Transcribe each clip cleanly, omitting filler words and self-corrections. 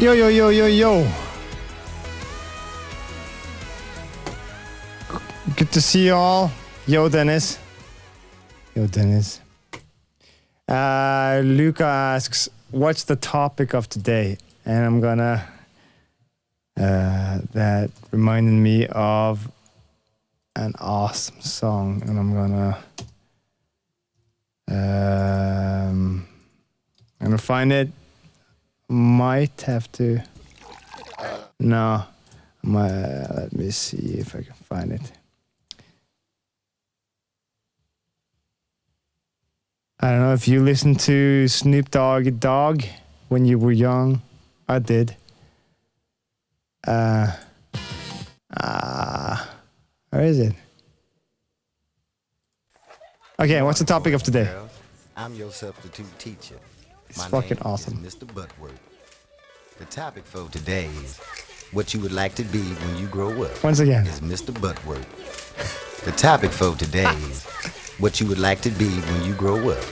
Yo, yo, yo, yo, yo. Good to see you all. Yo, Dennis. Yo, Dennis. Luca asks, what's the topic of today? And I'm gonna... that reminded me of an awesome song. And I'm gonna find it. Might have to... No. Let me see if I can find it. I don't know if you listened to Snoop Dogg when you were young. I did. Where is it? Okay, what's the topic of today? I'm your substitute teacher. It's fucking awesome. Mr. Buttworth. The topic for today is what you would like to be when you grow up. Once again. Is Mr. Buttworth. The topic for today is what you would like to be when you grow up.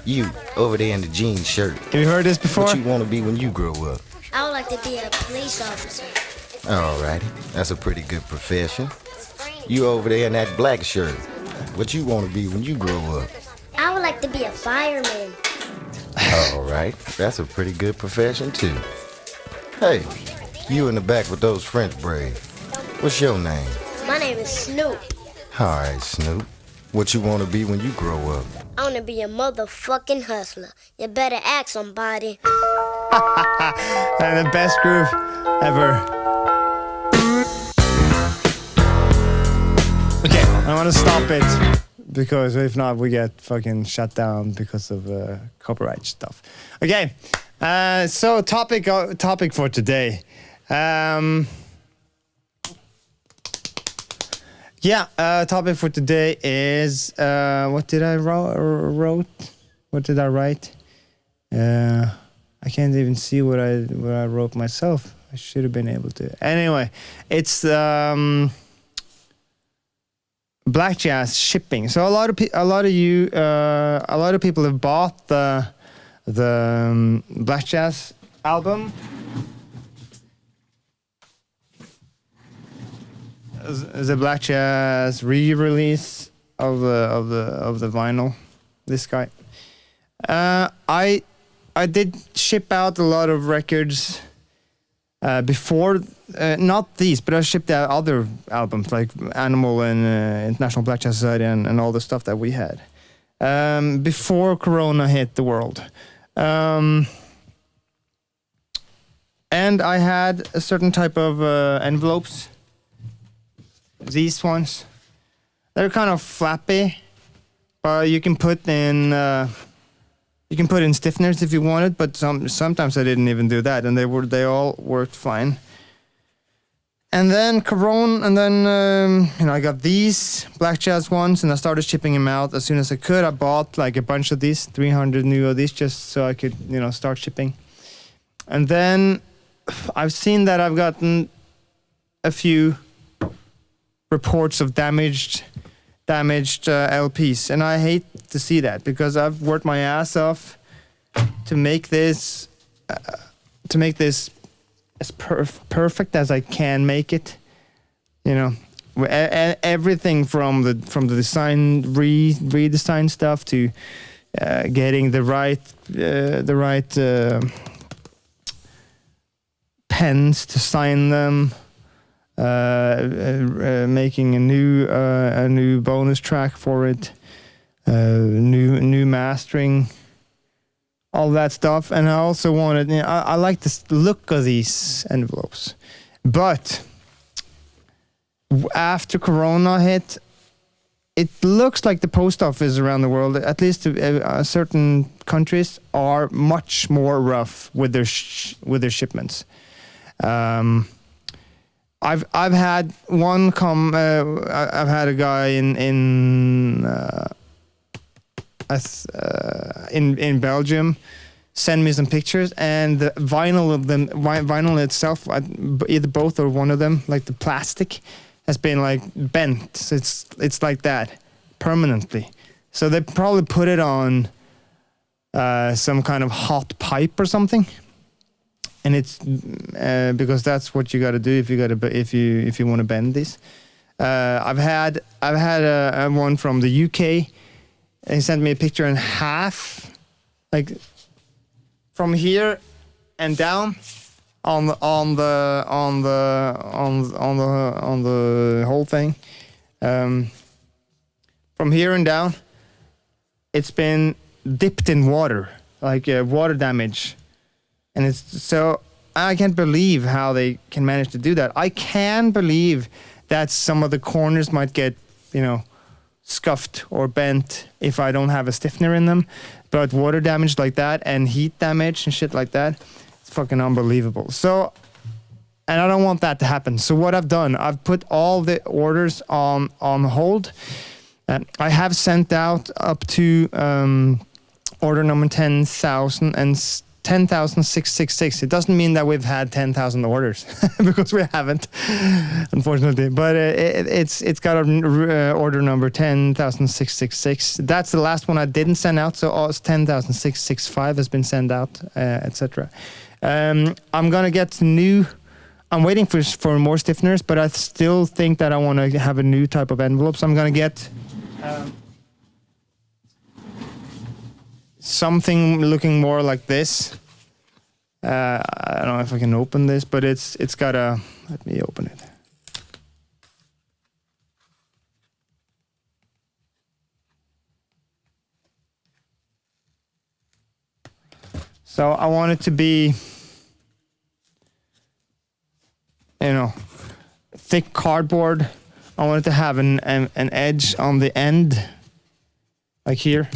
You, over there in the jean shirt. Have you heard this before? What you want to be when you grow up? I would like to be a police officer. Alrighty, that's a pretty good profession. You over there in that black shirt. What you want to be when you grow up? I would like to be a fireman. Alright, that's a pretty good profession too. Hey, you in the back with those French braids. What's your name? My name is Snoop. Alright, Snoop. What you want to be when you grow up? I want to be a motherfucking hustler. You better ask somebody. And the best groove ever. Okay, I want to stop it because if not, we get fucking shut down because of copyright stuff. Okay, so topic for today. Topic for today is what did I wrote? What did I write? I can't even see what I wrote myself. I should have been able to. Anyway, it's black jazz shipping. So a lot of people have bought the black jazz album. The black jazz re-release of the vinyl. This guy. I did ship out a lot of records before, not these, but I shipped out other albums like Animal and International Black Jazz Society and all the stuff that we had before Corona hit the world. And I had a certain type of envelopes. These ones, they're kind of flappy, but you can put in stiffeners if you wanted. But sometimes I didn't even do that, and they all worked fine. And then I got these black jazz ones, and I started shipping them out as soon as I could. I bought like a bunch of these, 300 new of these, just so I could start shipping. And then I've seen that I've gotten a few reports of damaged LPs, and I hate to see that because I've worked my ass off to make this as perfect as I can make it. Everything from the design redesign stuff to getting the right pens to sign them. Making a new bonus track for it, new mastering, all that stuff. And I also wanted, I like the look of these envelopes, but after Corona hit, it looks like the post office around the world, at least certain countries, are much more rough with their shipments. I've had one I've had a guy in Belgium send me some pictures, and the vinyl itself, either both or one of them, like the plastic, has been like bent. So it's like that permanently. So they probably put it on some kind of hot pipe or something. and it's because that's what you got to do if you want to bend this. I've had a one from the UK. He sent me a picture in half, like from here and down on the whole thing. From here and down, it's been dipped in water, like water damage. And it's so, I can't believe how they can manage to do that. I can believe that some of the corners might get, scuffed or bent if I don't have a stiffener in them. But water damage like that and heat damage and shit like that, it's fucking unbelievable. So, and I don't want that to happen. So what I've done, I've put all the orders on hold. I have sent out up to order number 10,666. It doesn't mean that we've had 10,000 orders because we haven't, unfortunately. But it's got a order number 10,666. That's the last one I didn't send out. So it's 10,665 has been sent out, etc. I'm gonna get new. I'm waiting for more stiffeners, but I still think that I want to have a new type of envelope. So I'm gonna get something looking more like this. I don't know if I can open this, but it's got a. Let me open it. So I want it to be, thick cardboard. I want it to have an edge on the end, like here.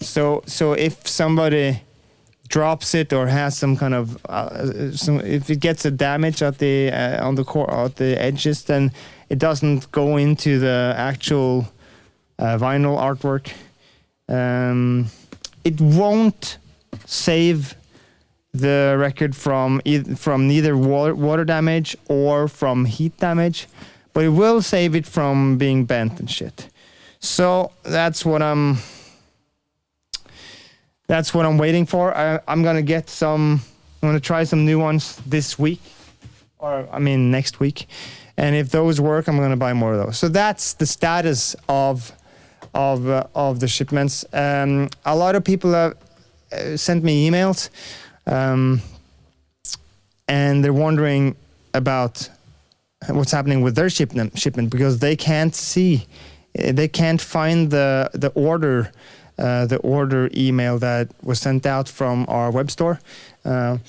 So if somebody drops it or has some kind of if it gets a damage at the on the core at the edges, then it doesn't go into the actual vinyl artwork. It won't save the record from neither water damage or from heat damage, but it will save it from being bent and shit. So that's what I'm waiting for. I'm gonna get some. I'm gonna try some new ones this week, next week, and if those work, I'm gonna buy more of those. So that's the status of the shipments. A lot of people have sent me emails, and they're wondering about what's happening with their shipment because they can't find the order. The order email that was sent out from our web store. And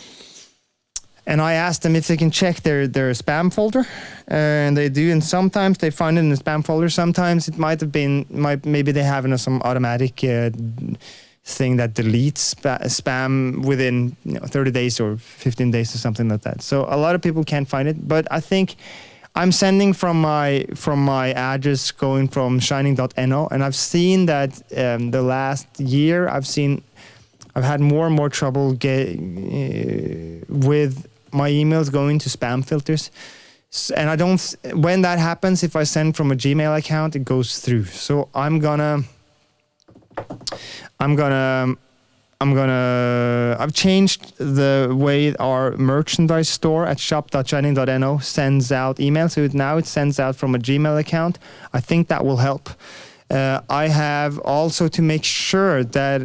I asked them if they can check their spam folder, and they do. And sometimes they find it in the spam folder. Sometimes it maybe they have some automatic thing that deletes spam within 30 days or 15 days or something like that. So a lot of people can't find it, but I think I'm sending from my address going from shining.no, and I've seen that the last year I've had more and more trouble with my emails going to spam filters, and when that happens, if I send from a Gmail account, it goes through. So I've changed the way our merchandise store at shop.shining.no sends out emails. So now it sends out from a Gmail account. I think that will help. I have also to make sure that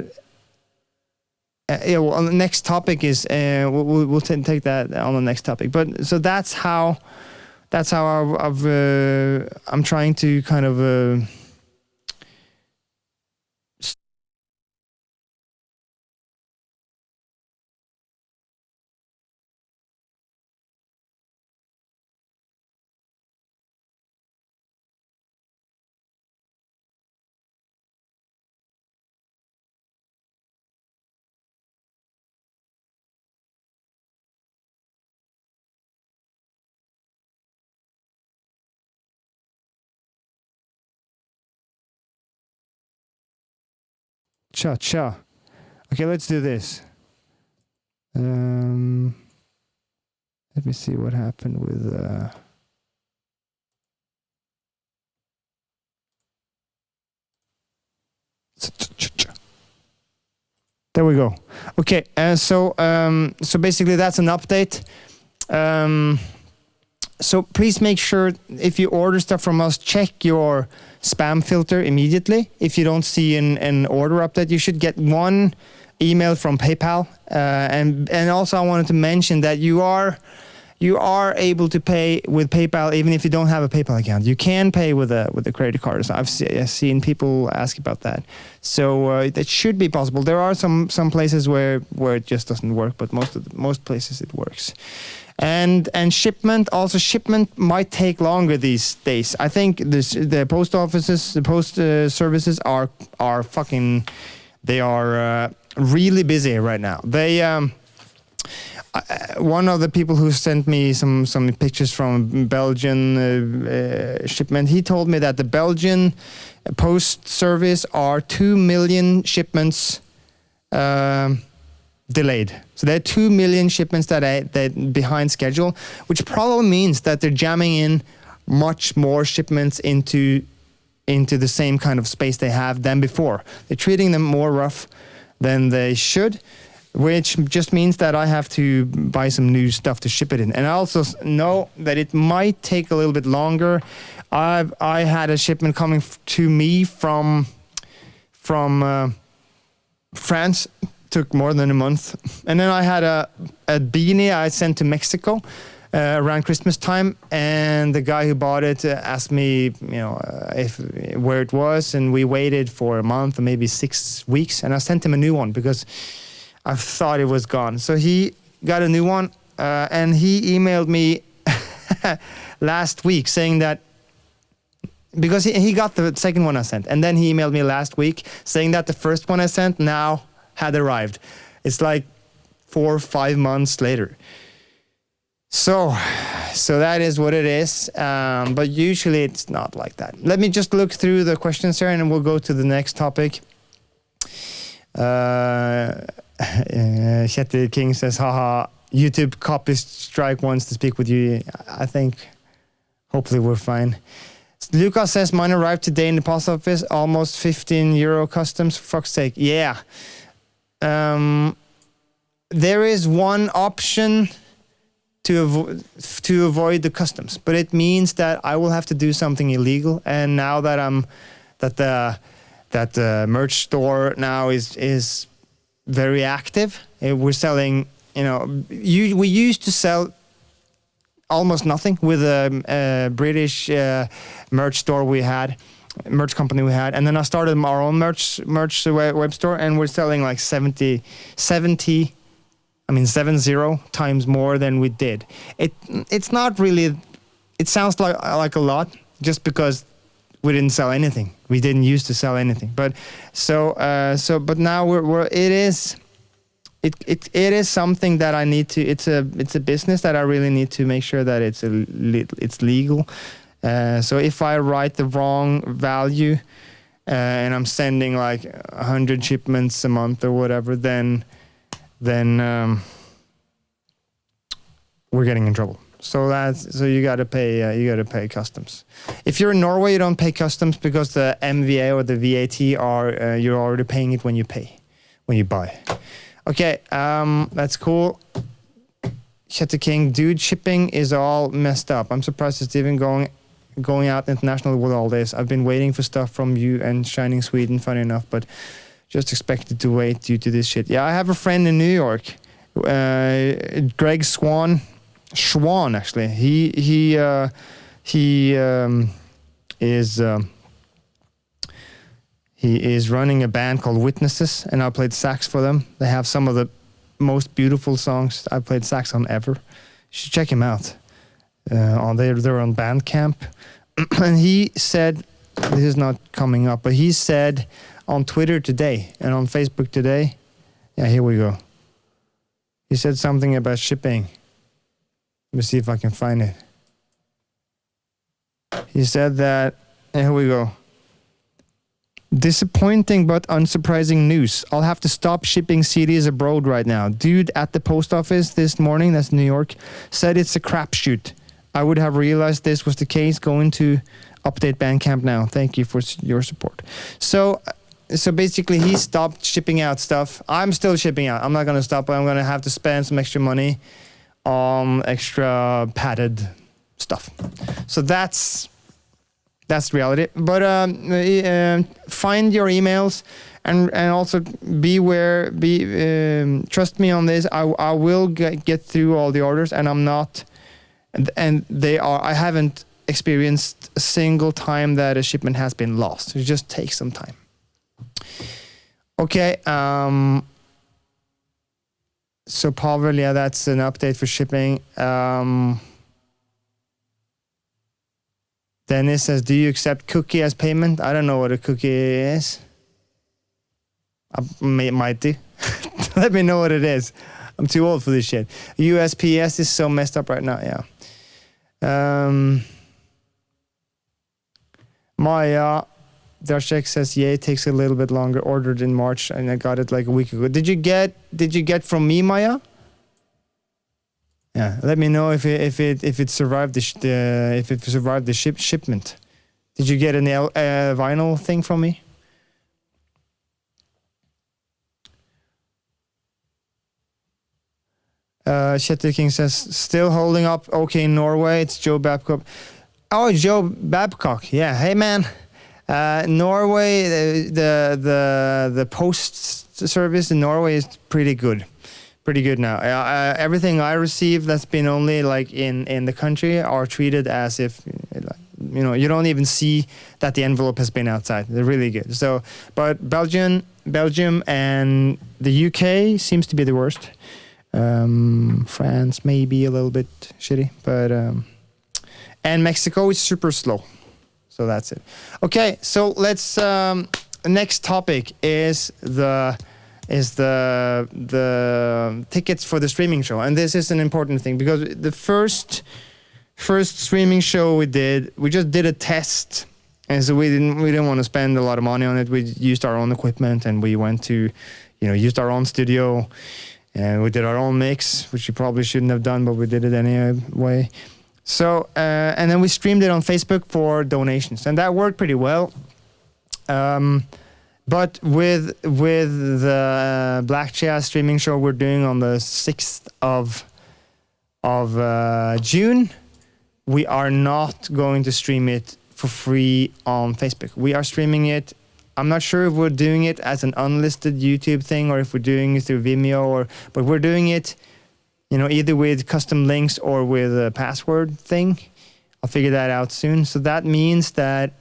the next topic is we'll take that on the next topic. But so that's how I'm trying to kind of. Cha. Okay, let's do this. Let me see what happened with. There we go. Okay, so basically that's an update. So please make sure if you order stuff from us, check your spam filter immediately. If you don't see an order update, you should get one email from PayPal. And also I wanted to mention that you are able to pay with PayPal even if you don't have a PayPal account. You can pay with a credit card. So I've seen people ask about that. So that should be possible. There are some places where it just doesn't work, but most places it works. And shipment might take longer these days. I think the post offices, the post services are fucking, they are really busy right now. They one of the people who sent me some pictures from Belgian shipment, he told me that the Belgian post service are 2 million shipments delayed. So there are 2 million shipments that behind schedule, which probably means that they're jamming in much more shipments into the same kind of space they have than before. They're treating them more rough than they should, which just means that I have to buy some new stuff to ship it in. And I also know that it might take a little bit longer. I had a shipment coming to me from France. Took more than a month. And then I had a beanie I sent to Mexico around Christmas time, and the guy who bought it asked me, where it was, and we waited for a month or maybe 6 weeks, and I sent him a new one because I thought it was gone. So he got a new one, and he emailed me last week saying that, because he got the second one I sent, and then he emailed me last week saying that the first one I sent now had arrived. It's like 4 or 5 months later. So that is what it is. But usually it's not like that. Let me just look through the questions here, and then we'll go to the next topic. Kjetil King says, haha, YouTube copy strike wants to speak with you. I think hopefully we're fine. Lucas says, mine arrived today in the post office, almost €15 customs, for fuck's sake. Yeah. There is one option to avoid the customs, but it means that I will have to do something illegal. And now that the merch store now is very active, we're selling. We used to sell almost nothing with a British merch store merch company we had, and then I started our own merch web store, and we're selling like 70 times more than we did. It's not really, it sounds like a lot just because we didn't sell anything. We didn't used to sell anything, but but now it is something that I need to. It's a business that I really need to make sure that it's legal. So if I write the wrong value and I'm sending like 100 shipments a month or whatever, then we're getting in trouble. So you got to pay customs. If you're in Norway, you don't pay customs because the MVA or the VAT you're already paying it when you buy. Okay, that's cool. Kjetil King, dude, shipping is all messed up. I'm surprised it's even going out international with all this. I've been waiting for stuff from you and Shining Sweden, funny enough, but just expected to wait due to this shit. Yeah, I have a friend in New York, Greg Schwan actually. He is running a band called Witnesses, and I played sax for them. They have some of the most beautiful songs I played sax on ever. You should check him out. They're on Bandcamp. And he said, this is not coming up, but he said on Twitter today and on Facebook today, yeah, here we go. He said something about shipping. Let me see if I can find it. He said that, here we go. Disappointing but unsurprising news. I'll have to stop shipping CDs abroad right now. Dude at the post office this morning, that's New York, said it's a crapshoot. I would have realized this was the case. Going to update Bandcamp now. Thank you for your support. So so basically he stopped shipping out stuff. I'm still shipping out. I'm not gonna stop, but I'm gonna have to spend some extra money on extra padded stuff. So that's reality. But find your emails and also beware. Trust me on this. I will get through all the orders, and I'm not. And they are. I haven't experienced a single time that a shipment has been lost. It just takes some time. Okay. So Pavel, yeah, that's an update for shipping. Dennis says, do you accept cookie as payment? I don't know what a cookie is. I might do. Let me know what it is. I'm too old for this shit. USPS is so messed up right now, yeah. Maya Darshek says, yeah, it takes a little bit longer. Ordered in March, and I got it like a week ago. Did you get from me, Maya? Yeah, let me know if it survived the shipment. Did you get an vinyl thing from me? Kjetil King says, still holding up okay in Norway. It's Joe Babcock. Oh, Joe Babcock. Yeah, hey man. Norway, the post service in Norway is pretty good now. Everything I receive that's been only like in the country are treated as if, you know, you don't even see that the envelope has been outside. They're really good. So, but Belgium and the UK seems to be the worst. France may be a little bit shitty, but and Mexico is super slow. So that's it. Okay, so let's. Next topic is the tickets for the streaming show, and this is an important thing because the first streaming show we just did a test, and so we didn't want to spend a lot of money on it. We used our own equipment, and we went to, used our own studio, and we did our own mix, which we probably shouldn't have done, but we did it anyway. So, and then we streamed it on Facebook for donations, and that worked pretty well. But with the Black Jazz streaming show we're doing on the 6th of June, we are not going to stream it for free on Facebook. We are streaming it. I'm not sure if we're doing it as an unlisted YouTube thing or if we're doing it through Vimeo, but we're doing it, either with custom links or with a password thing. I'll figure that out soon. So that means that,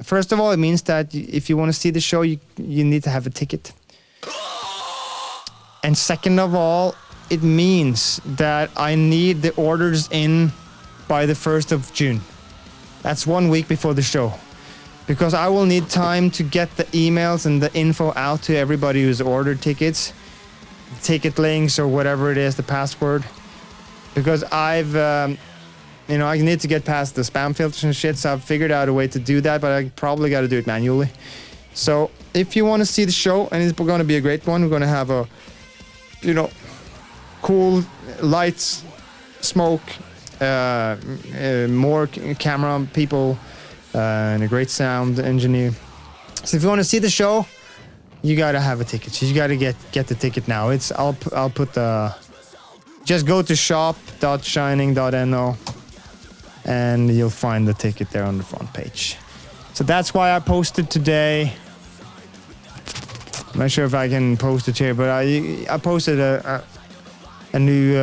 first of all, it means that if you want to see the show, you need to have a ticket. And second of all, it means that I need the orders in by the 1st of June. That's 1 week before the show. Because I will need time to get the emails and the info out to everybody who's ordered tickets, ticket links or whatever it is, the password. Because I need to get past the spam filters and shit, so I've figured out a way to do that, but I probably got to do it manually. So if you want to see the show, and it's going to be a great one, we're going to have a, cool lights, smoke, more camera people, and a great sound engineer. So if you want to see the show, you gotta have a ticket. You gotta get the ticket now. I'll put the. Just go to shop.shining.no, and you'll find the ticket there on the front page. So that's why I posted today. I'm not sure if I can post it here, but I posted a new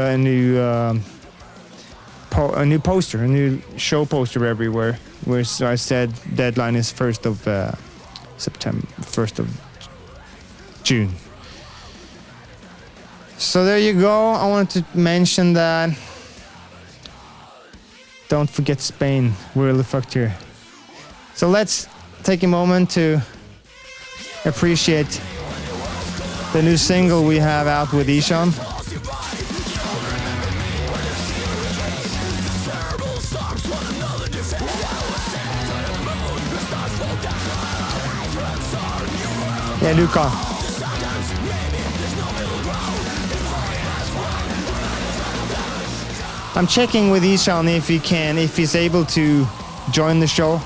poster, a new show poster everywhere, where I said deadline is 1st of September, 1st of June. So there you go. I wanted to mention that. Don't forget Spain. We're really fucked here. So let's take a moment to appreciate the new single we have out with Ishan. Yeah, Luca. I'm checking with Ishan if he's able to join the show.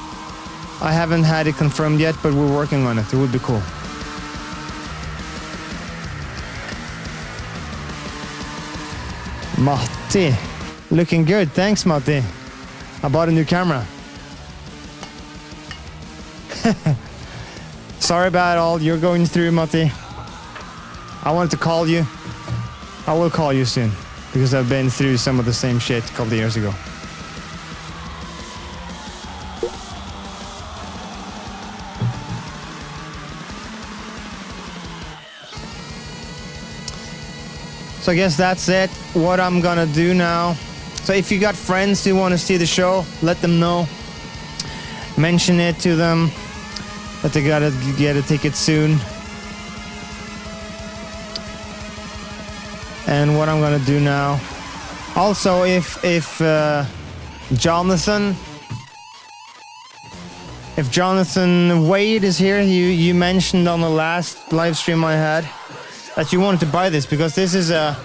I haven't had it confirmed yet, but we're working on it. It would be cool. Matti, looking good. Thanks, Matti. I bought a new camera. Sorry about all you're going through, Matti. I wanted to call you. I will call you soon because I've been through some of the same shit a couple of years ago. So I guess that's it. What I'm gonna do now. So if you got friends who want to see the show, let them know. Mention it to them that they gotta get a ticket soon. And what I'm gonna do now. Also, if Jonathan Wade is here, you mentioned on the last live stream I had that you wanted to buy this because this is I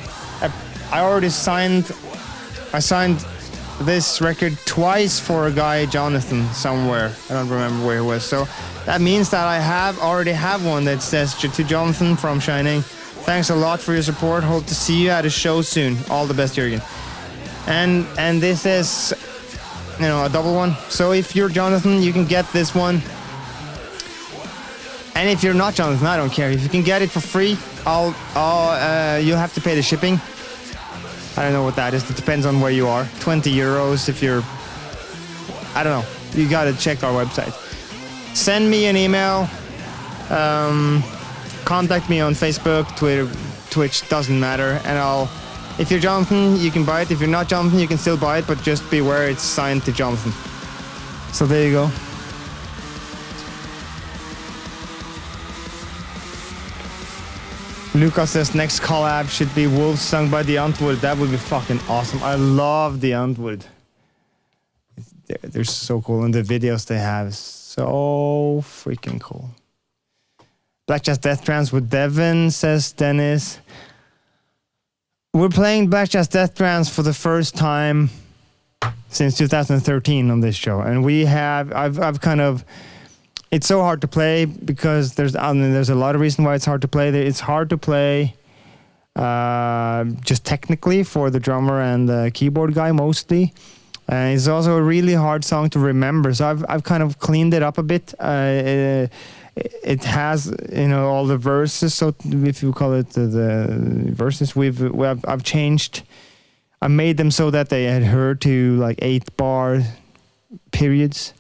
signed this record twice for a guy, Jonathan, somewhere. I don't remember where it was. So that means that I already have one that says to Jonathan from Shining. Thanks a lot for your support. Hope to see you at a show soon. All the best, Jürgen. And this is, a double one. So if you're Jonathan, you can get this one. And if you're not Jonathan, I don't care. If you can get it for free, you'll have to pay the shipping. I don't know what that is. It depends on where you are. 20 euros if you're... I don't know. You gotta check our website. Send me an email. Contact me on Facebook, Twitter, Twitch, doesn't matter. And if you're Jonathan, you can buy it. If you're not Jonathan, you can still buy it, but just beware it's signed to Jonathan. So there you go. Lucas says next collab should be Wolves sung by the Antwoord. That would be fucking awesome. I love the Antwoord. They're so cool, and the videos they have is so freaking cool. Black Jazz Death Trance with Devin, says Dennis. We're playing Black Jazz Death Trance for the first time since 2013 on this show, and I've kind of. It's so hard to play because there's a lot of reason why it's hard to play. It's hard to play just technically for the drummer and the keyboard guy mostly. It's also a really hard song to remember. So I've kind of cleaned it up a bit. It has all the verses. So if you call it the verses, I've changed. I made them so that they adhere to like 8-bar periods.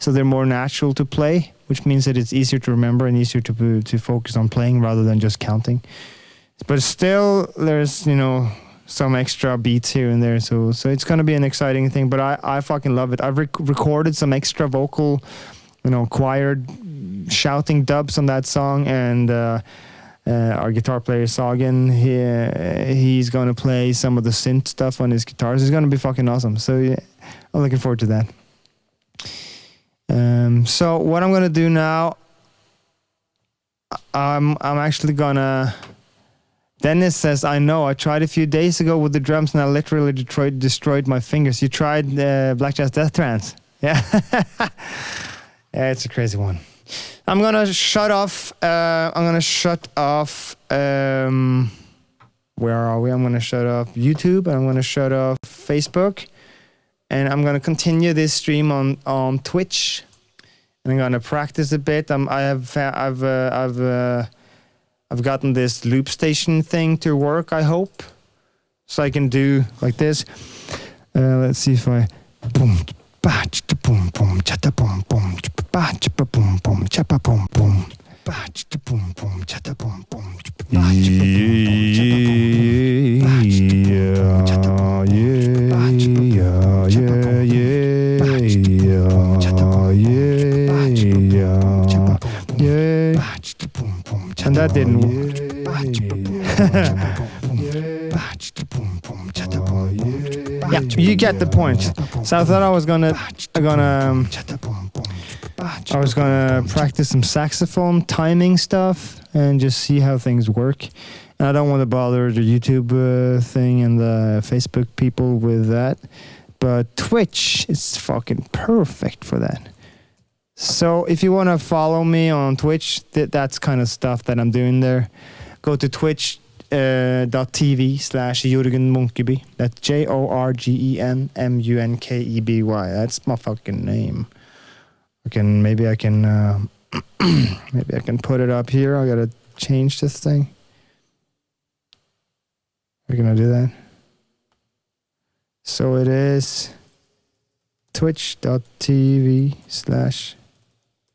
So they're more natural to play, which means that it's easier to remember and easier to focus on playing rather than just counting. But still, there's, some extra beats here and there. So it's going to be an exciting thing, but I fucking love it. I've recorded some extra vocal, choir shouting dubs on that song, and our guitar player, Sagen, he's going to play some of the synth stuff on his guitars. It's going to be fucking awesome. So yeah, I'm looking forward to that. So what I'm gonna do now, I'm actually gonna. Dennis says, "I know. I tried a few days ago with the drums, and I literally destroyed my fingers." You tried Black Jazz Death Trance? Yeah, yeah, it's a crazy one. I'm gonna shut off. Where are we? I'm gonna shut off YouTube, and I'm gonna shut off Facebook. And I'm gonna continue this stream on Twitch, and I'm gonna practice a bit. I've gotten this loop station thing to work. I hope, so I can do like this. Let's see if I boom batch boom boom chata boom boom batch boom boom chapa boom boom batch boom boom chata boom boom batch and that didn't work. Yeah, you get the point. So I thought I was gonna practice some saxophone timing stuff and just see how things work. And I don't want to bother the YouTube thing and the Facebook people with that. But Twitch is fucking perfect for that. So if you want to follow me on Twitch, that's kind of stuff that I'm doing there. Go to twitch.tv/Jürgen Munkeby. That's JORGENMUNKEBY. That's my fucking name. Maybe I can put it up here. I gotta change this thing. We're gonna do that. So it is twitch.tv/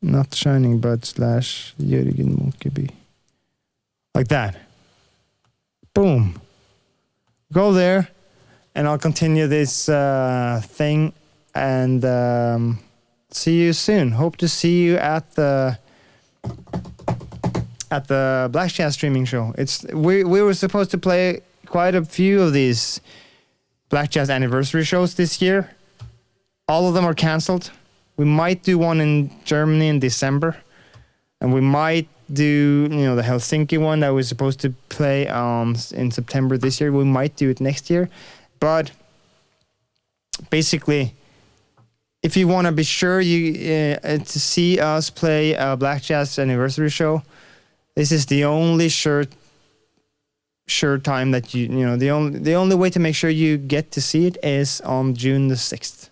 not shining but /Jürgen Munkeby. Like that. Boom. Go there and I'll continue this thing and see you soon. Hope to see you at the Black Jazz streaming show. We were supposed to play quite a few of these Black Jazz anniversary shows this year. All of them are canceled. We might do one in Germany in December, and we might do the Helsinki one that was supposed to play in September this year. We might do it next year, but basically, if you want to be sure to see us play a Black Jazz anniversary show, this is the only sure time that the only way to make sure you get to see it is on June the 6th.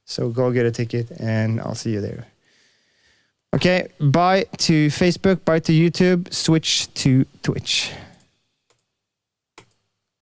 So go get a ticket and I'll see you there. Okay, bye to Facebook, bye to YouTube, switch to Twitch.